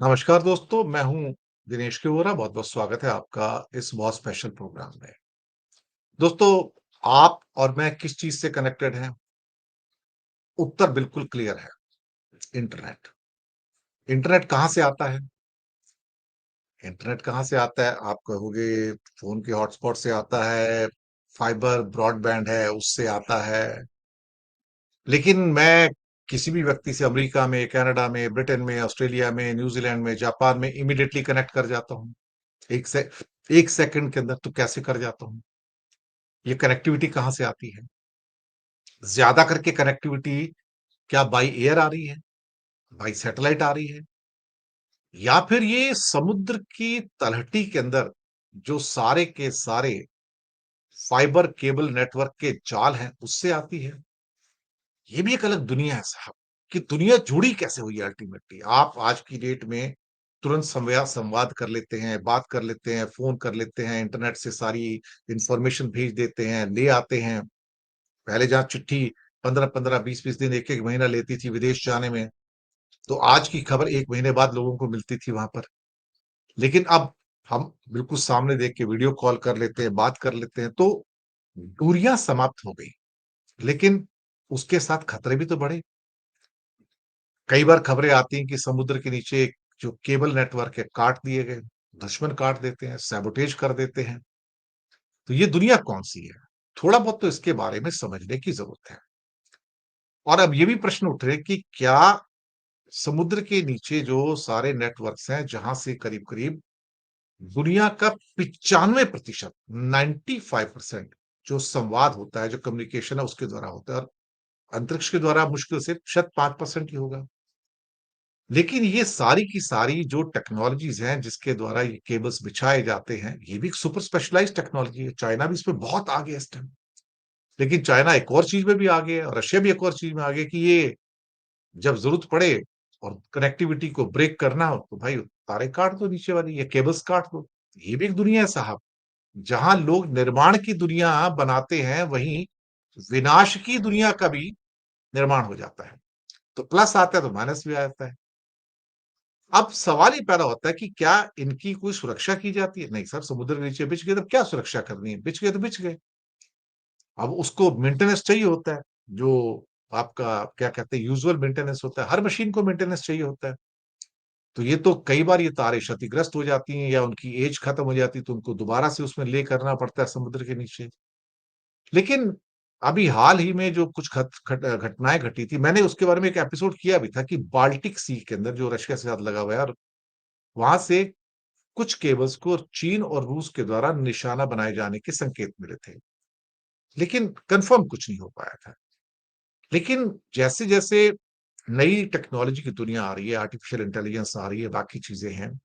नमस्कार दोस्तों, मैं हूँ दिनेश केवरा। बहुत-बहुत स्वागत है आपका इस बहुत स्पेशल प्रोग्राम में। दोस्तों, आप और मैं किस चीज़ से कनेक्टेड हैं? उत्तर बिल्कुल क्लियर है, इंटरनेट। इंटरनेट कहाँ से आता है? इंटरनेट कहाँ से आता है? आप कहोगे फ़ोन के हॉटस्पॉट से आता है, फाइबर ब्रॉडबैंड है उससे आता है। लेकिन मैं किसी भी व्यक्ति से अमेरिका में, कनाडा में, ब्रिटेन में, ऑस्ट्रेलिया में, न्यूज़ीलैंड में, जापान में इमीडिएटली कनेक्ट कर जाता हूँ। 1 सेकंड के अंदर तो कैसे कर जाता हूँ? ये कनेक्टिविटी कहाँ से आती है? ज़्यादा करके कनेक्टिविटी क्या बाय एयर आ रही है? बाय सैटेलाइट आ रही है? या फिर ये समुद्र की तलहटी के अंदर जो सारे के सारे फाइबर केबल नेटवर्क के जाल हैं, उससे आती है? ये भी एक अलग दुनिया है साहब, कि दुनिया जुड़ी कैसे हुई है अल्टीमेटली। आप आज की डेट में तुरंत संवाद कर लेते हैं, बात कर लेते हैं, फ़ोन कर लेते हैं, इंटरनेट से सारी इन्फॉर्मेशन भेज देते हैं, ले आते हैं। पहले जहाँ चिट्ठी 15-15, 20-20 दिन, 1-1 महीना लेती थी विदेश जाने में, तो आज की खबर 1 महीने बाद लोगों को मिलती थी वहाँ पर। लेकिन अब हम बिल्कुल सामने देख के वीडियो कॉल कर लेते हैं, बात कर लेते हैं, तो दूरियाँ समाप्त हो गई। लेकिन उसके साथ खतरे भी तो बढ़े। कई बार खबरें आती हैं कि समुद्र के नीचे एक जो केबल नेटवर्क है, काट दिए गए, दुश्मन काट देते हैं, सैबोटेज कर देते हैं। तो ये दुनिया कौन-सी है? थोड़ा बहुत तो इसके बारे में समझने की ज़रूरत है। और अब ये भी प्रश्न उठ रहे हैं कि क्या समुद्र के नीचे जो सारे नेटवर्क्स हैं, जहां से करीब-करीब दुनिया का 95% 95% जो संवाद होता है, जो कम्युनिकेशन है, उसके द्वारा होता है और अंतरिक्ष के द्वारा मुश्किल से शायद 5% ही होगा। लेकिन ये सारी की सारी जो टेक्नोलॉजीज़ हैं, जिसके द्वारा ये केबल्स बिछाए जाते हैं, ये भी एक सुपर स्पेशलाइज़्ड टेक्नोलॉजी है। चाइना भी इसमें बहुत आगे है इस टाइम। लेकिन चाइना एक और चीज़ में भी आगे है और रशिया भी एक और चीज़ में आगे है कि ये जब ज़रूरत पड़े और कनेक्टिविटी को ब्रेक करना हो, तो भाई तारें काट दो नीचे वाली या केबल्स काट दो। ये भी एक दुनिया है साहब, जहाँ लोग निर्माण की दुनिया बनाते हैं, वहीं विनाश की दुनिया का भी निर्माण हो जाता है। तो प्लस आता है तो माइनस भी आ जाता है। अब सवाल ये पैदा होता है कि क्या इनकी कोई सुरक्षा की जाती है? नहीं सर, समुद्र के नीचे बिछ गए तो क्या सुरक्षा करनी है? बिछ गए तो बिछ गए। अब उसको मेंटेनेंस चाहिए होता है, जो आपका क्या कहते हैं यूजुअल मेंटेनेंस होता है। हर मशीन को मेंटेनेंस चाहिए होता है। तो ये तो कई बार ये तारें क्षतिग्रस्त हो जाती हैं या उनकी एज खत्म हो जाती है, तो उनको दोबारा से उसमें ले करना पड़ता है समुद्र के नीचे। लेकिन अभी हाल ही में जो कुछ घटनाएँ घटी थी, मैंने उसके बारे में एक एपिसोड किया भी था कि बाल्टिक सी के अंदर जो रशिया के साथ लगा हुआ है और वहाँ से कुछ केबल्स को चीन और रूस के द्वारा निशाना बनाए जाने के संकेत मिले थे। लेकिन कन्फर्म कुछ नहीं हो पाया था। लेकिन जैसे-जैसे नई टेक्नोलॉजी की दुनिया आ रही है, आर्टिफिशियल इंटेलिजेंस आ रही है, बाकी चीज़ें हैं,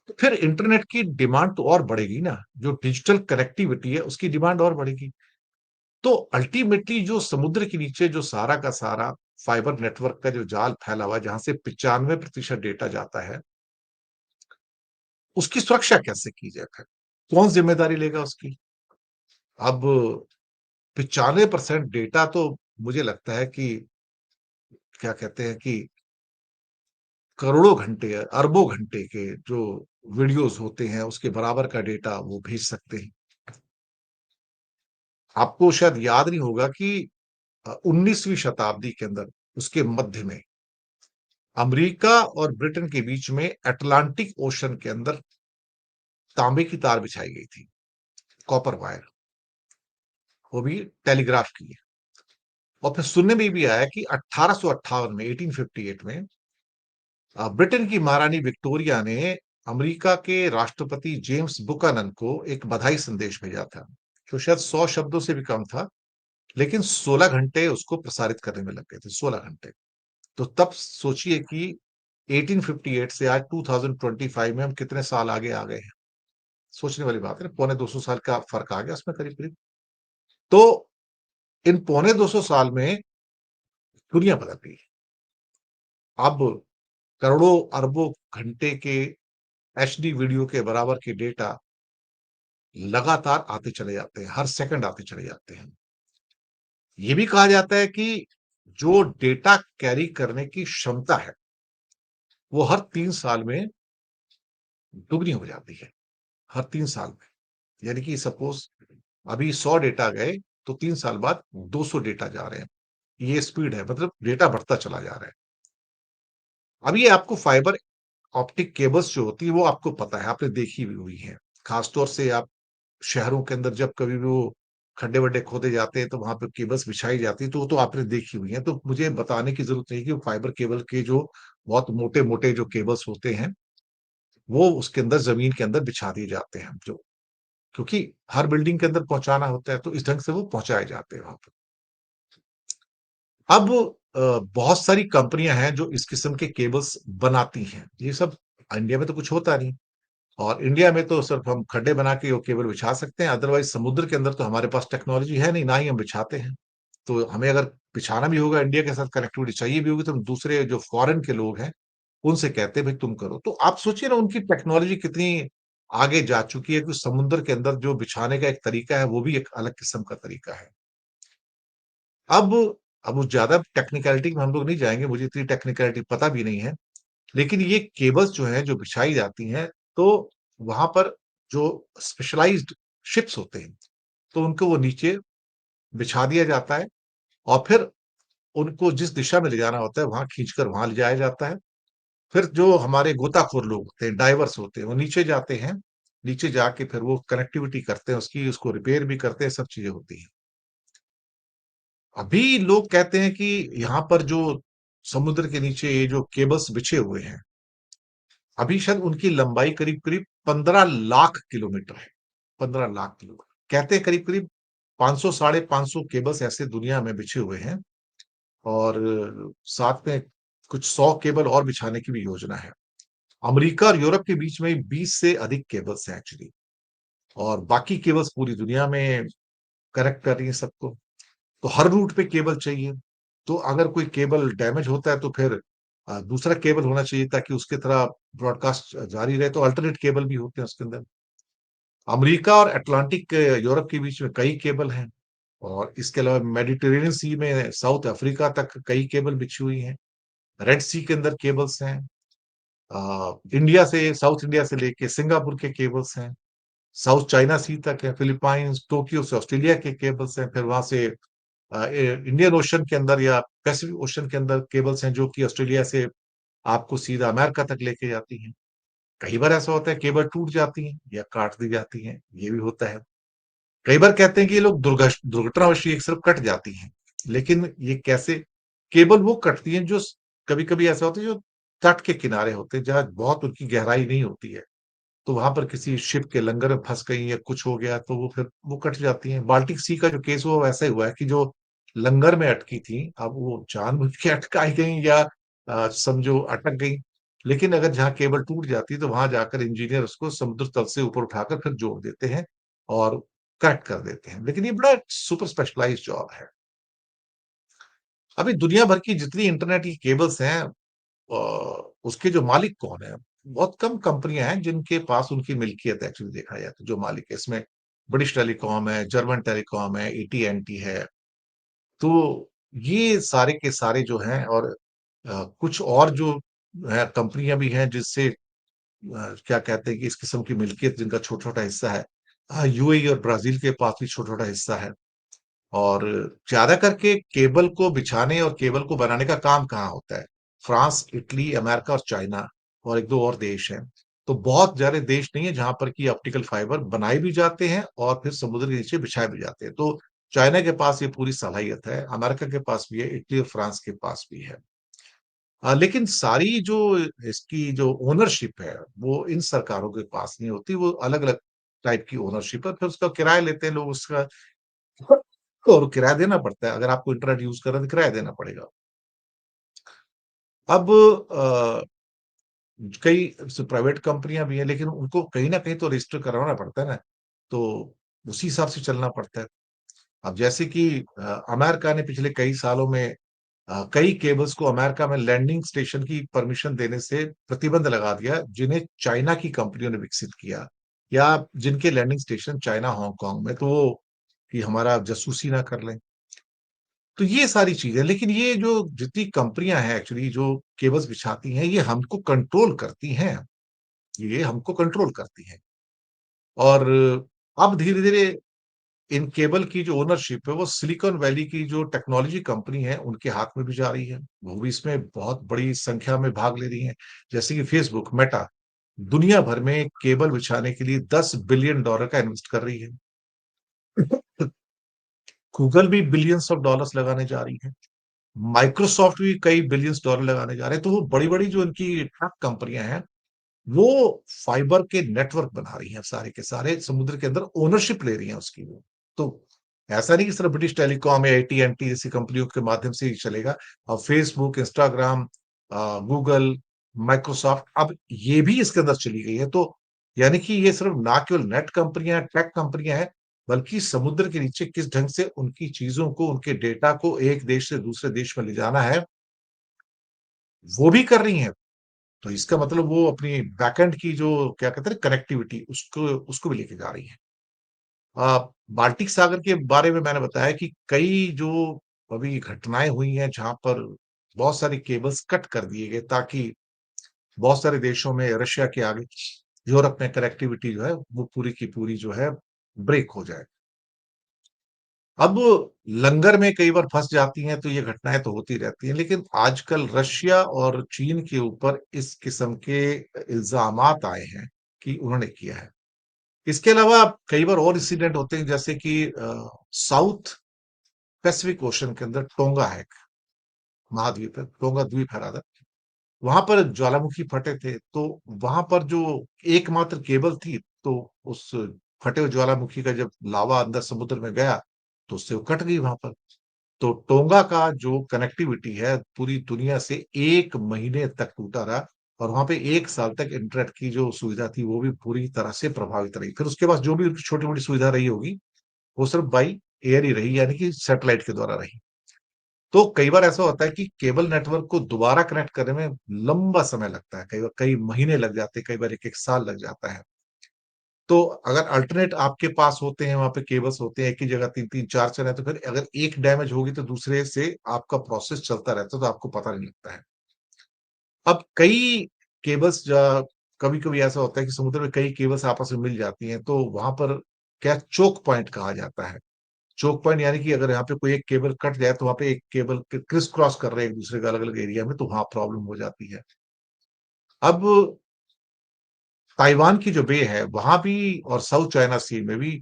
तो फिर इंटरनेट की डिमांड तो और बढ़ेगी ना, जो डिजिटल कनेक्टिविटी है उसकी डिमांड और बढ़ेगी। तो अल्टीमेटली जो समुद्र के नीचे जो सारा का सारा फाइबर नेटवर्क का जो जाल फैला हुआ है, जहाँ से 95% डेटा जाता है, उसकी सुरक्षा कैसे की जाए फिर? कौन ज़िम्मेदारी लेगा उसकी? अब 95% डेटा तो मुझे लगता है कि क्या कहते हैं कि करोड़ों घंटे, अरबों घंटे के जो वीडियोज़ होते हैं, उसके बराबर का डेटा वो भेज सकते हैं। आपको शायद याद नहीं होगा कि 19वीं शताब्दी के अंदर उसके मध्य में अमेरिका और ब्रिटेन के बीच में अटलांटिक ओशन के अंदर तांबे की तार बिछाई गई थी, कॉपर वायर, वो भी टेलीग्राफ की। और फिर सुनने में भी आया कि 1858 में 1858 में ब्रिटेन की महारानी विक्टोरिया ने अमेरिका के राष्ट्रपति जेम्स बुकानन को एक बधाई संदेश भेजा था, जो शायद 100 शब्दों से भी कम था, लेकिन 16 घंटे उसको प्रसारित करने में लग गए थे, 16 घंटे। तो तब सोचिए कि 1858 से आज 2025 में हम कितने साल आगे आ गए हैं। सोचने वाली बात है, पौने 200 साल का फ़र्क आ गया उसमें करीब-करीब। तो इन पौने 200 साल में दुनिया बदल गई। अब करोड़ों अरबों घंटे के एचडी वीडियो के बराबर के डेटा लगातार आते चले जाते हैं, हर सेकंड आते चले जाते हैं। ये भी कहा जाता है कि जो डेटा कैरी करने की क्षमता है, वो हर 3 साल में दुगनी हो जाती है, हर 3 साल में। यानी कि सपोज़ अभी 100 डेटा गए, तो 3 साल बाद 200 डेटा जा रहे हैं। ये स्पीड है, मतलब डेटा बढ़ता चला जा रहा है। अब ये आपको फाइबर ऑप्टिक केबल्स जो होती है, वो आपको पता है, आपने देखी भी हुई है। ख़ास तौर से आप शहरों के अंदर जब कभी भी वो खड्डे-वड्डे खोदे जाते हैं, तो वहाँ पे केबल्स बिछाई जाती है, तो वो तो आपने देखी हुई है। तो मुझे बताने की ज़रूरत नहीं है कि वो फाइबर केबल के जो बहुत मोटे-मोटे जो केबल्स होते हैं, वो उसके अंदर ज़मीन के अंदर बिछा दिए जाते हैं, जो क्योंकि हर बिल्डिंग के अंदर पहुँचाना होता है, तो इस ढंग से वो पहुँचाए जाते हैं वहाँ पे। अब बहुत सारी कंपनियाँ हैं जो इस किस्म के केबल्स बनाती हैं। ये सब इंडिया में तो कुछ होता नहीं और इंडिया में तो सिर्फ़ हम खड्डे बना के वो केबल बिछा सकते हैं, अदरवाइज़ समुद्र के अंदर तो हमारे पास टेक्नोलॉजी है नहीं, ना ही हम बिछाते हैं। तो हमें अगर बिछाना भी होगा, इंडिया के साथ कनेक्टिविटी चाहिए भी होगी, तो हम दूसरे जो फ़ॉरेन के लोग हैं, उनसे कहते हैं भई तुम करो। तो आप सोचिए ना उनकी टेक्नोलॉजी कितनी आगे जा चुकी है कि समुद्र के अंदर जो बिछाने का एक तरीका है, वो भी एक अलग किस्म का तरीका है। अब अब वो ज़्यादा टेक्निकैलिटी में हम लोग नहीं जाएँगे, मुझे इतनी टेक्निकैलिटी पता भी नहीं है। लेकिन ये केबल्स जो हैं, जो बिछाई जाती हैं, तो वहाँ पर जो स्पेशलाइज़्ड शिप्स होते हैं, तो उनको वो नीचे बिछा दिया जाता है और फिर उनको जिस दिशा में ले जाना होता है, वहाँ खींचकर वहाँ ले जाया जाता है। फिर जो हमारे गोताखोर लोग होते हैं, डाइवर्स होते हैं, वो नीचे जाते हैं। नीचे जाके फिर वो कनेक्टिविटी करते हैं उसकी, उसको रिपेयर भी करते हैं, सब चीज़ें होती हैं। अभी लोग कहते हैं कि यहाँ पर जो समुद्र के नीचे ये जो केबल्स बिछे हुए हैं, अभी शायद उनकी लंबाई करीब-करीब 15 लाख किलोमीटर है, 15 लाख किलोमीटर। कहते हैं करीब-करीब 500 साढ़े 500 केबल्स ऐसे दुनिया में बिछे हुए हैं और साथ में कुछ 100 केबल और बिछाने की भी योजना है। अमेरिका और यूरोप के बीच में 20 से अधिक केबल्स हैं एक्चुअली और बाकी केबल्स पूरी दुनिया में कनेक्ट कर रही हैं सबको। तो हर रूट पे केबल चाहिए। तो अगर कोई केबल डैमेज होता है तो फिर दूसरा केबल होना चाहिए ताकि उसकी तरह ब्रॉडकास्ट जारी रहे, तो अल्टरनेट केबल भी होते हैं उसके अंदर। अमेरिका और अटलांटिक यूरोप के बीच में कई केबल हैं और इसके अलावा मेडिटेरेनियन सी में साउथ अफ्रीका तक कई केबल बिछी हुई हैं। रेड सी के अंदर केबल्स हैं। इंडिया से साउथ इंडिया से लेके सिंगापुर के केबल्स हैं। साउथ चाइना सी तक है, फिलीपाइंस, टोक्यो से ऑस्ट्रेलिया के केबल्स हैं, फिर वहाँ से इंडियन ओशन के अंदर या पैसिफिक ओशन के अंदर केबल्स हैं जो कि ऑस्ट्रेलिया से आपको सीधा अमेरिका तक लेके जाती हैं। कई बार ऐसा होता है केबल टूट जाती हैं या काट दी जाती हैं, ये भी होता है। कई बार कहते हैं कि ये लोग दुर्घटनावश ये सिर्फ कट जाती हैं, लेकिन ये कैसे केबल वो कटती हैं जो कभी-कभी ऐसा होता है जो तट के किनारे होते हैं, जहाँ बहुत उनकी गहराई नहीं होती है। तो वहाँ पर किसी शिप के लंगर में फँस गई या कुछ हो गया तो वो फिर वो कट जाती हैं। बाल्टिक सी का जो केस हुआ वैसा ही हुआ है कि जो लंगर में अटकी थी, अब वो जानबूझ के अटकाई गई या समझो अटक गई। लेकिन अगर जहाँ केबल टूट जाती है तो वहाँ जाकर इंजीनियर उसको समुद्र तल से ऊपर उठाकर फिर जोड़ देते हैं और करेक्ट कर देते हैं। लेकिन ये बड़ा सुपर स्पेशलाइज़्ड जॉब है। अभी दुनिया भर की जितनी इंटरनेट की केबल्स हैं उसके जो मालिक कौन है? बहुत कम कंपनियाँ हैं जिनके पास उनकी मिल्कियत है एक्चुअली देखा जाए तो जो मालिक है। इसमें ब्रिटिश टेलीकॉम है, जर्मन टेलीकॉम है, एटी-एंड-टी है। तो ये सारे के सारे जो हैं और कुछ और जो है कंपनियाँ भी हैं जिससे क्या कहते हैं कि इस किस्म की मिल्कियत जिनका छोटा-छोटा हिस्सा है। यूएई और ब्राज़ील के पास भी छोटा-छोटा हिस्सा है। और ज़्यादा करके केबल को बिछाने और केबल को बनाने का काम कहाँ होता है? फ्रांस, इटली, अमेरिका और चाइना और 1-2 और देश हैं। तो बहुत ज़्यादा देश नहीं है जहाँ पर कि ऑप्टिकल फाइबर बनाए भी जाते हैं और फिर समुद्र के नीचे बिछाए भी जाते हैं। तो चाइना के पास ये पूरी सलाहियत है, अमेरिका के पास भी है, इटली और फ्रांस के पास भी है। लेकिन सारी जो इसकी जो ओनरशिप है, वो इन सरकारों के पास नहीं होती, वो अलग-अलग टाइप की ओनरशिप है, फिर उसका किराया लेते हैं लोग उसका और किराया देना पड़ता है, अगर आपको इंटरनेट यूज़ कर रहे हैं तो किराया देना पड़ेगा। अब कई स प्राइवेट कंपनियाँ भी हैं लेकिन उनको कहीं न कहीं तो रजिस्टर करवाना पड़ता है ना, तो उसी हिसाब से चलना पड़ता है। अब जैसे कि अमेरिका ने पिछले कई सालों में कई केबल्स को अमेरिका में लैंडिंग स्टेशन की परमिशन देने से प्रतिबंध लगा दिया, जिन्हें चाइना की कंपनियों ने विकसित किया या जिनके लैंडिंग स्टेशन चाइना, हांगकांग में, तो वो कि हमारा जासूसी ना कर लें। तो ये सारी चीज़ें, लेकिन ये जो जितनी कंपनियाँ हैं एक्चुअली जो केबल्स बिछाती हैं, ये हमको कंट्रोल करती हैं, ये हमको कंट्रोल करती हैं। और अब धीरे-धीरे इन केबल की जो ओनरशिप है, वो सिलिकॉन वैली की जो टेक्नोलॉजी कंपनी है, उनके हाथ में भी जा रही है। वो भी इसमें बहुत बड़ी संख्या में भाग ले रही हैं। जैसे कि फेसबुक, मेटा, दुनिया भर में केबल बिछाने के लिए $10 बिलियन का इन्वेस्ट कर रही है। गूगल भी बिलियंस ऑफ डॉलर्स लगाने जा रही है। माइक्रोसॉफ्ट भी कई बिलियंस डॉलर लगाने जा रहे हैं। तो वो बड़ी-बड़ी जो इनकी टेक कंपनियाँ हैं, वो फाइबर के नेटवर्क बना रही हैं सारे के सारे, समुद्र के अंदर ओनरशिप ले रही हैं उसकी वो। तो ऐसा नहीं कि सिर्फ ब्रिटिश टेलीकॉम या एटी-एंड-टी जैसी कंपनियों के माध्यम से ही चलेगा। अब फेसबुक, इंस्टाग्राम, गूगल, माइक्रोसॉफ्ट, अब ये भी इसके अंदर चली गई है। तो यानी कि ये सिर्फ ना केवल नेट कंपनियाँ, टेक कंपनियाँ हैं, बल्कि समुद्र के नीचे किस ढंग से उनकी चीज़ों को, उनके डेटा को एक देश से दूसरे देश में ले जाना है, वो भी कर रही हैं। तो इसका मतलब वो अपनी बैकएंड की जो क्या कहते हैं कनेक्टिविटी, उसको उसको भी लेके जा रही है। बाल्टिक सागर के बारे में मैंने बताया कि कई जो अभी घटनाएँ हुई हैं जहाँ पर बहुत सारी केबल्स कट कर दिए गए ताकि बहुत सारे देशों में रशिया के आगे यूरोप में कनेक्टिविटी जो है वो पूरी की पूरी जो है ब्रेक हो जाए। अब लंगर में कई बार फँस जाती हैं तो ये घटनाएँ तो होती रहती हैं, लेकिन आजकल रशिया और चीन के ऊपर इस किस्म के इल्ज़ामात आए हैं कि उन्होंने किया है। इसके अलावा कई बार और इंसिडेंट होते हैं जैसे कि साउथ पैसिफिक ओशन के अंदर टोंगा है एक महाद्वीप है, टोंगा द्वीप है रादर। वहाँ पर ज्वालामुखी फटे थे, तो वहाँ पर जो एकमात्र केबल थी, तो उस फटे हुए ज्वालामुखी का जब लावा अंदर समुद्र में गया, तो उससे वो कट गई वहाँ पर। तो टोंगा का जो कनेक्टिविटी है पूरी दुनिया से 1 महीने तक टूटा रहा और वहाँ पे 1 साल तक इंटरनेट की जो सुविधा थी वो भी पूरी तरह से प्रभावित रही। फिर उसके बाद जो भी छोटी-मोटी सुविधा रही होगी, वो सिर्फ बाय एयर ही रही यानी कि सैटेलाइट के द्वारा रही। तो कई बार ऐसा होता है कि केबल नेटवर्क को दोबारा कनेक्ट करने में लंबा समय लगता है, कई बार कई महीने लग जाते हैं, कई बार 1-1 साल लग जाता है। तो अगर अल्टरनेट आपके पास होते हैं, वहाँ पे केबल्स होते हैं, एक ही जगह 3-3 4-4 है, तो फिर अगर एक डैमेज होगी तो दूसरे से आपका प्रोसेस चलता रहता है, तो आपको पता नहीं लगता है। अब कई केबल्स कभी-कभी ऐसा होता है कि समुद्र में कई केबल्स आपस में मिल जाती हैं, तो वहाँ पर क्या चोक पॉइंट कहा जाता है। चोक पॉइंट यानी कि अगर यहाँ पे कोई एक केबल कट जाए, तो वहाँ पे एक केबल क्रिस क्रॉस कर रहे हैं एक-दूसरे के अलग-अलग एरिया में, तो वहाँ प्रॉब्लम हो जाती है। अब ताइवान की जो बे है, वहाँ भी और साउथ चाइना सी में भी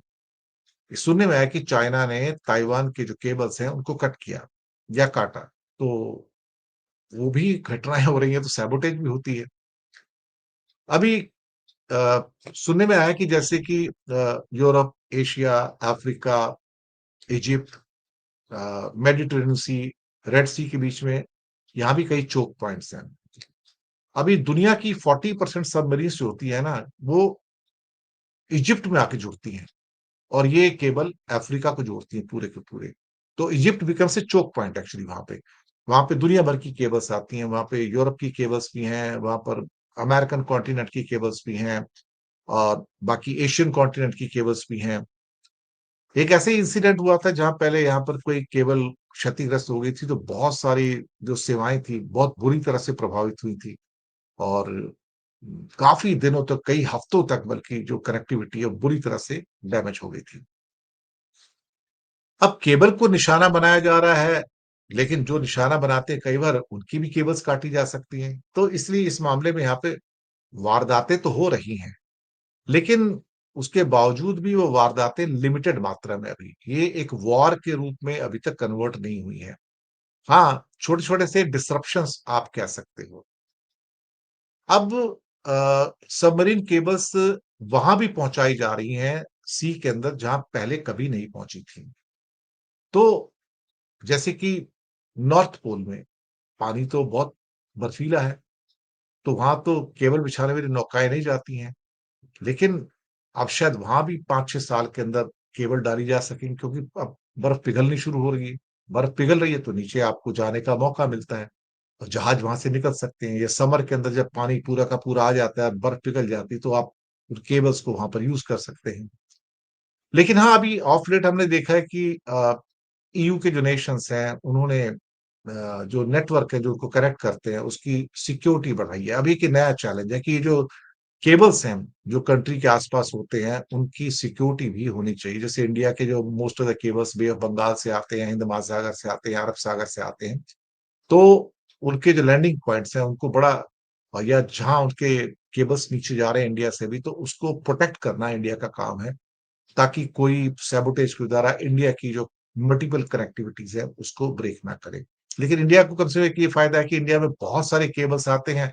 सुनने में आया कि चाइना ने ताइवान के जो केबल्स हैं, उनको कट किया या काटा। तो वो भी घटनाएँ हो रही हैं, तो सैबोटेज भी होती है। अभी सुनने में आया कि जैसे कि Europe, Asia, Africa, Egypt, Mediterranean sea, red sea के बीच में यहाँ भी कई चोक पॉइंट्स हैं। अभी दुनिया की 40% सबमरीन्स जो होती है ना, वो इजिप्ट में आके जुड़ती हैं और ये केबल अफ्रीका को जोड़ती हैं पूरे के पूरे। तो Egypt becomes a choke point actually वहाँ पे। वहाँ पे दुनिया भर की केबल्स आती हैं, वहाँ पे यूरोप की केबल्स भी हैं, वहाँ पर अमेरिकन कॉन्टिनेंट की केबल्स भी हैं और बाकी एशियन कॉन्टिनेंट की केबल्स भी हैं। एक ऐसे ही इंसिडेंट हुआ था जहाँ पहले यहाँ पर कोई केबल क्षतिग्रस्त हो गई थी, तो बहुत सारी जो सेवाएँ थी, बहुत बुरी तरह से प्रभावित हुई थी और काफ़ी दिनों तक, कई हफ्तों तक बल्कि जो कनेक्टिविटी है, वो बुरी तरह से डैमेज हो गई थी। अब केबल को निशाना बनाया जा रहा है, लेकिन जो निशाना बनाते हैं कई बार उनकी भी केबल्स काटी जा सकती हैं। तो इसलिए इस मामले में यहाँ पे वारदातें तो हो रही हैं, लेकिन उसके बावजूद भी वो वारदातें लिमिटेड मात्रा में अभी, ये एक वॉर के रूप में अभी तक कन्वर्ट नहीं हुई है। हाँ, छोटे-छोटे से डिसरप्शंस आप कह सकते हो। अब सबमरीन केबल्स वहाँ भी पहुँचाई जा रही हैं, सी के अंदर जहाँ पहले कभी नहीं पहुँची थी। तो जैसे कि नॉर्थ पोल में पानी तो बहुत बर्फीला है, तो वहाँ तो केबल बिछाने वाली नौकाएँ नहीं जाती हैं। लेकिन अब शायद वहाँ भी 5-6 साल के अंदर केबल डाली जा सकेंगी क्योंकि अब बर्फ पिघलनी शुरू हो रही है। बर्फ पिघल रही है तो नीचे आपको जाने का मौका मिलता है और जहाज वहाँ से निकल सकते हैं या समर के अंदर जब पानी पूरा का पूरा आ जाता है, बर्फ पिघल जाती है तो आप उन केबल्स को वहाँ पर यूज़ कर सकते हैं। लेकिन हाँ, अभी ऑफ लेट हमने देखा है कि ईयू के जो नेशंस हैं उन्होंने जो नेटवर्क है जो उनको कनेक्ट करते हैं उसकी सिक्योरिटी बढ़ाई है। अभी एक नया चैलेंज है कि ये जो केबल्स हैं, जो कंट्री के आस-पास होते हैं, उनकी सिक्योरिटी भी होनी चाहिए। जैसे इंडिया के जो most of the cables Bay of Bengal से आते हैं, हिंद महासागर से आते हैं, अरब सागर से आते हैं। तो उनके जो लैंडिंग पॉइंट्स हैं उनको बड़ा या जहाँ उनके केबल्स नीचे जा रहे हैं इंडिया से भी तो उसको प्रोटेक्ट करना इंडिया का काम है, ताकि कोई सैबोटेज के द्वारा इंडिया की जो मल्टीपल कनेक्टिविटीज़ है उसको ब्रेक ना करे। लेकिन इंडिया को कम से कम एक ये फ़ायदा है कि इंडिया में बहुत सारे केबल्स आते हैं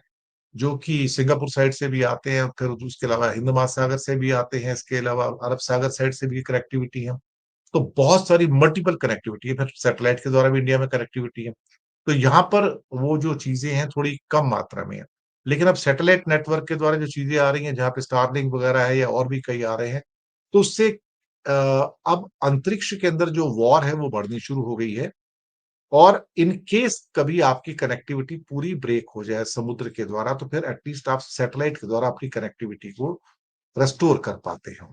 जो कि सिंगापुर साइड से भी आते हैं, फिर उसके अलावा हिंद महासागर से भी आते हैं, इसके अलावा अरब सागर साइड से भी कनेक्टिविटी है। तो बहुत सारी मल्टीपल कनेक्टिविटी है, फिर सैटेलाइट के द्वारा भी इंडिया में कनेक्टिविटी है। तो यहाँ पर वो जो चीज़ें हैं थोड़ी कम मात्रा में है। लेकिन अब सैटेलाइट नेटवर्क के द्वारा जो चीज़ें आ रही हैं, जहाँ पे स्टारलिंक वगैरह है या और भी कई आ रहे हैं, तो उससे अब अंतरिक्ष के अंदर जो वॉर है वो बढ़नी शुरू हो गई है। और इन केस कभी आपकी कनेक्टिविटी पूरी ब्रेक हो जाए समुद्र के द्वारा, तो फिर एटलीस्ट आप सैटेलाइट के द्वारा अपनी कनेक्टिविटी को रिस्टोर कर पाते हैं।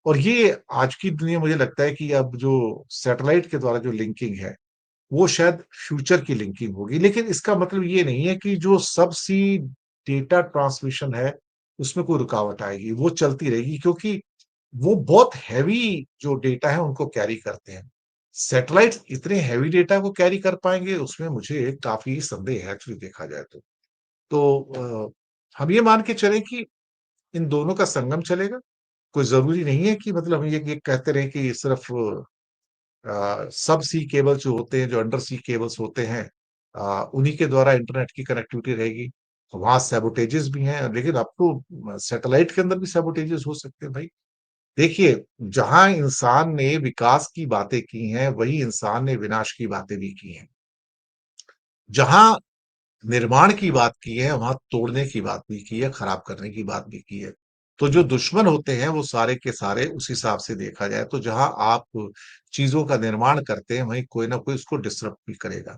और ये आज की दुनिया मुझे लगता है कि अब जो सैटेलाइट के द्वारा जो लिंकिंग है, वो शायद फ्यूचर की लिंकिंग होगी। लेकिन इसका मतलब ये नहीं है कि जो सबसी डेटा ट्रांसमिशन है, उसमें कोई रुकावट आएगी, वो चलती रहेगी क्योंकि वो बहुत हेवी जो डेटा है उनको कैरी करते हैं। सैटेलाइट्स इतने हेवी डेटा को कैरी कर पाएँगे उसमें मुझे काफ़ी संदेह है एक्चुअली देखा जाए तो। तो हम ये मान के चलें कि इन दोनों का संगम चलेगा। कोई ज़रूरी नहीं है कि मतलब हम ये कहते रहें कि सिर्फ़ सब सी केबल्स जो होते हैं, जो अंडर सी केबल्स होते हैं उन्हीं के द्वारा इंटरनेट की कनेक्टिविटी रहेगी। वहाँ सैबोटेजेस भी हैं, लेकिन अब तो सैटेलाइट के अंदर भी सैबोटेजेस हो सकते हैं भाई। देखिए, जहाँ इंसान ने विकास की बातें की हैं, वहीं इंसान ने विनाश की बातें भी की हैं। जहाँ निर्माण की बात की है, वहाँ तोड़ने की बात भी की है, खराब करने की बात भी की है। तो जो दुश्मन होते हैं, वो सारे के सारे उस हिसाब से देखा जाए तो जहाँ आप चीज़ों का निर्माण करते हैं, वहीं कोई न कोई उसको डिसरप्ट भी करेगा।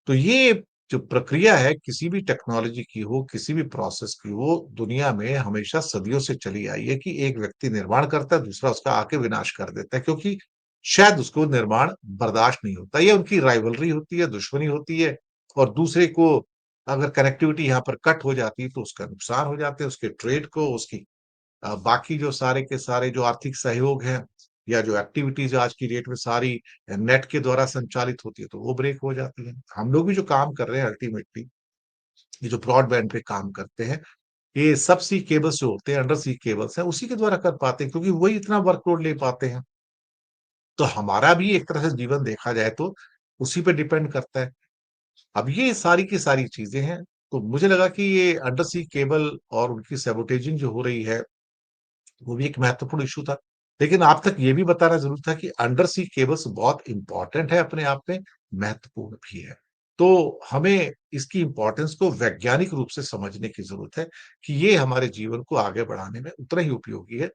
तो ये जो प्रक्रिया है किसी भी टेक्नोलॉजी की हो, किसी भी प्रोसेस की हो, दुनिया में हमेशा सदियों से चली आई है कि एक व्यक्ति निर्माण करता है, दूसरा उसका आके विनाश कर देता है क्योंकि शायद उसको निर्माण बर्दाश्त नहीं होता। ये उनकी राइवलरी होती है, दुश्मनी होती है और दूसरे को अगर कनेक्टिविटी यहाँ पर कट हो जाती है तो उसका नुकसान हो जाते हैं, उसके ट्रेड को, उसकी बाकी जो सारे के सारे जो आर्थिक सहयोग हैं या जो एक्टिविटीज़ आज की डेट में सारी नेट के द्वारा संचालित होती है, तो वो ब्रेक हो जाती है। हम लोग भी जो काम कर रहे हैं अल्टीमेटली, ये जो ब्रॉडबैंड पे काम करते हैं, ये सब सी केबल्स जो होते हैं, अंडर सी केबल्स हैं, उसी के द्वारा कर पाते हैं क्योंकि वही इतना वर्कलोड ले पाते हैं। तो हमारा भी एक तरह से जीवन देखा जाए तो उसी पे डिपेंड करता है। अब ये सारी की सारी चीज़ें हैं, तो मुझे लगा कि ये अंडर सी केबल और उनकी सबोटेजिंग जो हो रही है वो भी एक महत्वपूर्ण इश्यू था। लेकिन आप तक ये भी बताना ज़रूरी था कि अंडर सी केबल्स बहुत इम्पोर्टेंट है अपने आप में, महत्वपूर्ण भी है। तो हमें इसकी इम्पोर्टेंस को वैज्ञानिक रूप से समझने की ज़रूरत है कि ये हमारे जीवन को आगे बढ़ाने में उतना ही उपयोगी है,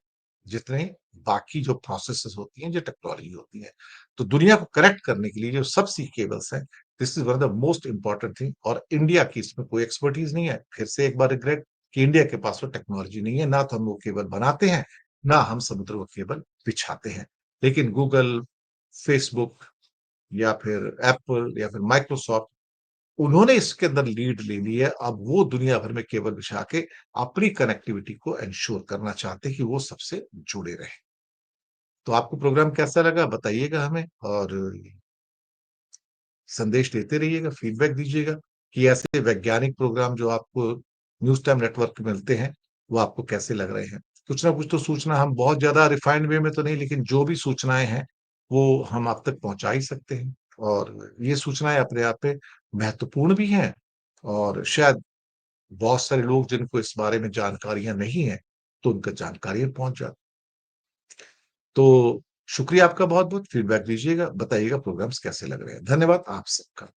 जितने बाकी जो प्रोसेसेस होती हैं, जो टेक्नोलॉजी होती है। तो दुनिया को कनेक्ट करने के लिए जो सब-सी केबल्स हैं, this is one of the most important thing और इंडिया की इसमें कोई एक्सपर्टीज़ नहीं है। फिर से एक बार रिग्रेट कि इंडिया के पास वो टेक्नोलॉजी नहीं है, ना तो हम वो केबल बनाते हैं, ना हम समुद्र को केबल बिछाते हैं। लेकिन गूगल, फेसबुक या फिर एप्पल या फिर माइक्रोसॉफ्ट उन्होंने इसके अंदर लीड ले ली है। अब वो दुनिया भर में केबल बिछा के अपनी कनेक्टिविटी को एन्श्योर करना चाहते हैं कि वो सबसे जुड़े रहें। तो आपको प्रोग्राम कैसा लगा बताइएगा हमें और संदेश देते रहिएगा, फीडबैक दीजिएगा कि ऐसे वैज्ञानिक प्रोग्राम जो आपको न्यूज़ टाइम नेटवर्क पे मिलते हैं, वो आपको कैसे लग रहे हैं। कुछ ना कुछ तो सूचना हम बहुत ज़्यादा रिफाइंड वे में तो नहीं लेकिन जो भी सूचनाएँ हैं, वो हम आप तक पहुँचा ही सकते हैं और ये सूचनाएँ अपने आप में महत्वपूर्ण भी हैं और शायद बहुत सारे लोग जिनको इस बारे में जानकारियाँ नहीं हैं, तो उन तक जानकारियाँ पहुँच जाती। तो शुक्रिया आपका बहुत-बहुत फीडबैक दीजिएगा, बताइएगा प्रोग्राम्स कैसे लग रहे हैं। धन्यवाद आप सबका।